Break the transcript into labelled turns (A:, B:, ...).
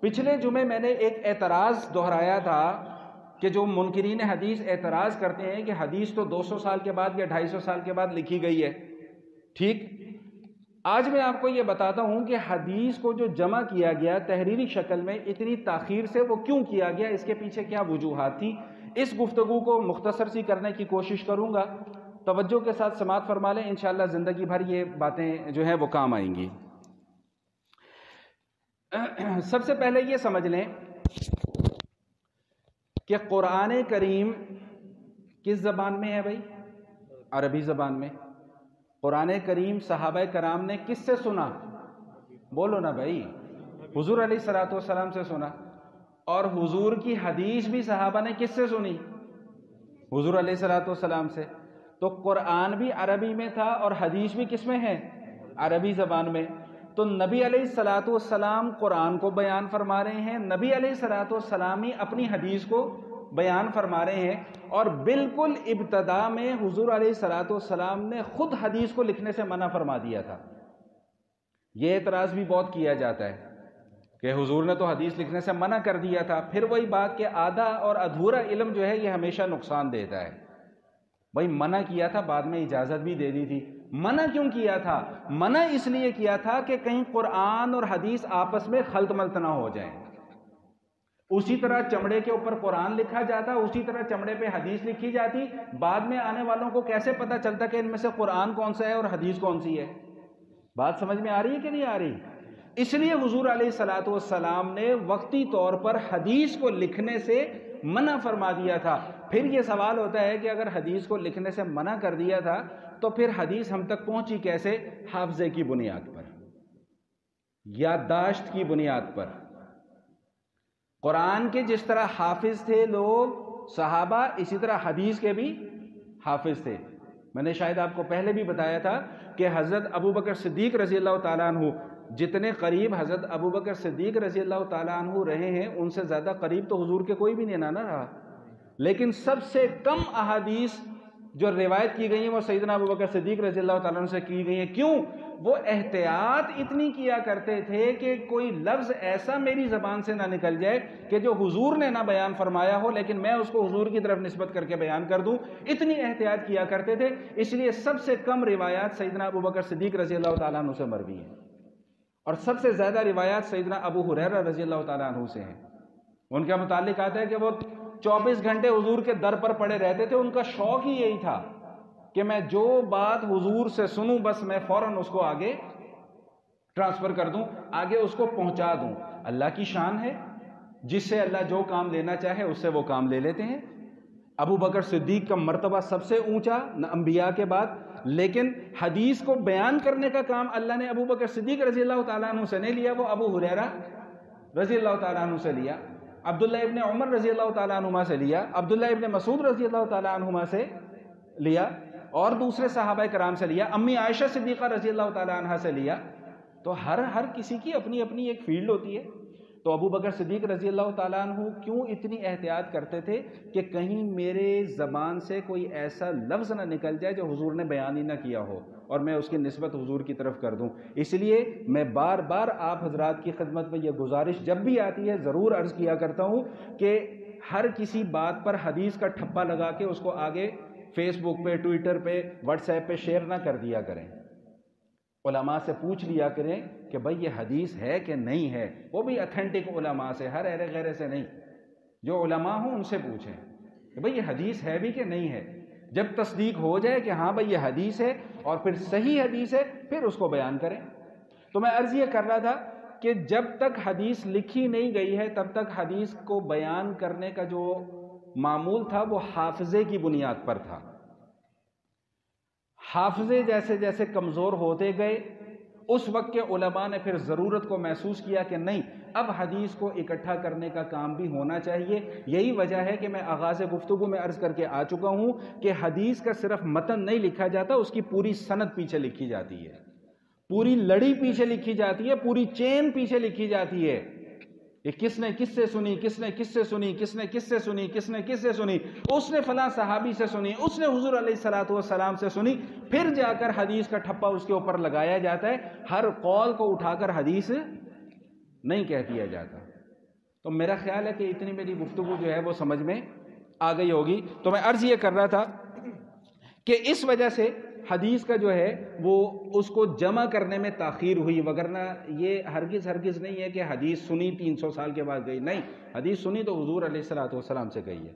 A: پچھلے جمعے میں نے ایک اعتراض دہرایا تھا کہ جو منکرین حدیث اعتراض کرتے ہیں کہ حدیث تو 200 سال کے بعد یا 250 سال کے بعد لکھی گئی ہے. ٹھیک، آج میں آپ کو یہ بتاتا ہوں کہ حدیث کو جو جمع کیا گیا تحریری شکل میں اتنی تاخیر سے وہ کیوں کیا گیا، اس کے پیچھے کیا وجوہات تھی. اس گفتگو کو مختصر سی کرنے کی کوشش کروں گا. توجہ کے ساتھ سماعت فرما لیں، انشاءاللہ زندگی بھر یہ باتیں جو ہیں وہ کام آئیں گی. سب سے پہلے یہ سمجھ لیں کہ قرآن کریم کس زبان میں ہے بھائی؟ عربی زبان میں. قرآن کریم صحابہ کرام نے کس سے سنا؟ بولو نا بھائی. حضور علیہ الصلوۃ والسلام سے سنا. اور حضور کی حدیث بھی صحابہ نے کس سے سنی؟ حضور علیہ الصلوۃ والسلام سے. تو قرآن بھی عربی میں تھا اور حدیث بھی کس میں ہے؟ عربی زبان میں. تو نبی علیہ الصلوۃ والسلام قرآن کو بیان فرما رہے ہیں، نبی علیہ الصلوۃ والسلام ہی اپنی حدیث کو بیان فرما رہے ہیں. اور بالکل ابتدا میں حضور علیہ الصلوۃ والسلام نے خود حدیث کو لکھنے سے منع فرما دیا تھا. یہ اعتراض بھی بہت کیا جاتا ہے کہ حضور نے تو حدیث لکھنے سے منع کر دیا تھا. پھر وہی بات کہ آدھا اور ادھورا علم جو ہے یہ ہمیشہ نقصان دیتا ہے. بھائی منع کیا تھا، بعد میں اجازت بھی دے دی تھی. منع کیوں کیا تھا؟ منع اس لیے کیا تھا کہ کہیں قرآن اور حدیث آپس میں خلط ملط نہ ہو جائیں. اسی طرح چمڑے کے اوپر قرآن لکھا جاتا، اسی طرح چمڑے پہ حدیث لکھی جاتی. بعد میں آنے والوں کو کیسے پتہ چلتا کہ ان میں سے قرآن کون سا ہے اور حدیث کون سی ہے؟ بات سمجھ میں آ رہی ہے کہ نہیں آ رہی؟ اس لیے حضور علیہ الصلوۃ والسلام نے وقتی طور پر حدیث کو لکھنے سے منع فرما دیا تھا. پھر یہ سوال ہوتا ہے کہ اگر حدیث کو لکھنے سے منع کر دیا تھا تو پھر حدیث ہم تک پہنچی کیسے؟ حافظے کی بنیاد پر، یادداشت کی بنیاد پر. قرآن کے جس طرح حافظ تھے لوگ صحابہ، اسی طرح حدیث کے بھی حافظ تھے. میں نے شاید آپ کو پہلے بھی بتایا تھا کہ حضرت ابو بکر صدیق رضی اللہ تعالیٰ عنہ جتنے قریب حضرت ابو بکر صدیق رضی اللہ تعالیٰ عنہ رہے ہیں، ان سے زیادہ قریب تو حضور کے کوئی بھی نہیں نہ رہا. لیکن سب سے کم احادیث جو روایت کی گئی ہیں وہ سیدنا ابو بکر صدیق رضی اللہ تعالیٰ عنہ سے کی گئی ہیں. کیوں؟ وہ احتیاط اتنی کیا کرتے تھے کہ کوئی لفظ ایسا میری زبان سے نہ نکل جائے کہ جو حضور نے نہ بیان فرمایا ہو لیکن میں اس کو حضور کی طرف نسبت کر کے بیان کر دوں. اتنی احتیاط کیا کرتے تھے. اس لیے سب سے کم روایات سیدنا ابو بکر صدیق رضی اللہ تعالیٰ عنہ سے مروی ہیں اور سب سے زیادہ روایات سیدنا ابو ہریرہ رضی اللہ تعالیٰ عنہ سے ہیں. ان کے متعلق آتا ہے کہ وہ 24 گھنٹے حضور کے در پر پڑے رہتے تھے. ان کا شوق ہی یہی تھا کہ میں جو بات حضور سے سنوں بس میں فوراً اس کو آگے ٹرانسفر کر دوں، آگے اس کو پہنچا دوں. اللہ کی شان ہے، جس سے اللہ جو کام لینا چاہے اس سے وہ کام لے لیتے ہیں. ابو بکر صدیق کا مرتبہ سب سے اونچا انبیاء کے بعد، لیکن حدیث کو بیان کرنے کا کام اللہ نے ابو بکر صدیق رضی اللہ تعالیٰ عنہ سے نہیں لیا، وہ ابو ہریرہ رضی اللہ تعالیٰ عنہ سے لیا. عبداللہ ابن عمر رضی اللہ تعالیٰ عنہما سے لیا، عبداللہ ابن مسعود رضی اللہ تعالیٰ عنہما سے لیا اور دوسرے صحابہ کرام سے لیا، امی عائشہ صدیقہ رضی اللہ تعالیٰ عنہ سے لیا. تو ہر کسی کی اپنی اپنی ایک فیلڈ ہوتی ہے. تو ابو بکر صدیق رضی اللہ تعالیٰ عنہ کیوں اتنی احتیاط کرتے تھے کہ کہیں میرے زبان سے کوئی ایسا لفظ نہ نکل جائے جو حضور نے بیان ہی نہ کیا ہو اور میں اس کی نسبت حضور کی طرف کر دوں. اس لیے میں بار بار آپ حضرات کی خدمت میں یہ گزارش جب بھی آتی ہے ضرور عرض کیا کرتا ہوں کہ ہر کسی بات پر حدیث کا ٹھپا لگا کے اس کو آگے فیس بک پہ، ٹویٹر پہ، واٹس ایپ پہ شیئر نہ کر دیا کریں. علماء سے پوچھ لیا کریں کہ بھئی یہ حدیث ہے کہ نہیں ہے، وہ بھی اتھینٹک علماء سے، ہر ایرے غیرے سے نہیں. جو علماء ہوں ان سے پوچھیں کہ بھئی یہ حدیث ہے بھی کہ نہیں ہے. جب تصدیق ہو جائے کہ ہاں بھئی یہ حدیث ہے اور پھر صحیح حدیث ہے پھر اس کو بیان کریں. تو میں عرض یہ کر رہا تھا کہ جب تک حدیث لکھی نہیں گئی ہے تب تک حدیث کو بیان کرنے کا جو معمول تھا وہ حافظے کی بنیاد پر تھا. حافظے جیسے جیسے کمزور ہوتے گئے اس وقت کے علماء نے پھر ضرورت کو محسوس کیا کہ نہیں، اب حدیث کو اکٹھا کرنے کا کام بھی ہونا چاہیے. یہی وجہ ہے کہ میں آغاز گفتگو میں عرض کر کے آ چکا ہوں کہ حدیث کا صرف متن نہیں لکھا جاتا، اس کی پوری سند پیچھے لکھی جاتی ہے، پوری لڑی پیچھے لکھی جاتی ہے، پوری چین پیچھے لکھی جاتی ہے. کہ کس نے کس سے سنی، کس نے کس سے سنی، کس نے کس سے سنی، کس نے کس سے سنی، اس نے فلاں صحابی سے سنی، اس نے حضور علیہ الصلوۃ والسلام سے سنی. پھر جا کر حدیث کا ٹھپا اس کے اوپر لگایا جاتا ہے. ہر قول کو اٹھا کر حدیث نہیں کہہ دیا جاتا. تو میرا خیال ہے کہ اتنی میری گفتگو جو ہے وہ سمجھ میں آ گئی ہوگی. تو میں عرض یہ کر رہا تھا کہ اس وجہ سے حدیث کا جو ہے وہ اس کو جمع کرنے میں تاخیر ہوئی، وگرنہ یہ ہرگز نہیں ہے کہ حدیث سنی 300 سال کے بعد گئی. نہیں، حدیث سنی تو حضور علیہ الصلوۃ والسلام سے گئی ہے.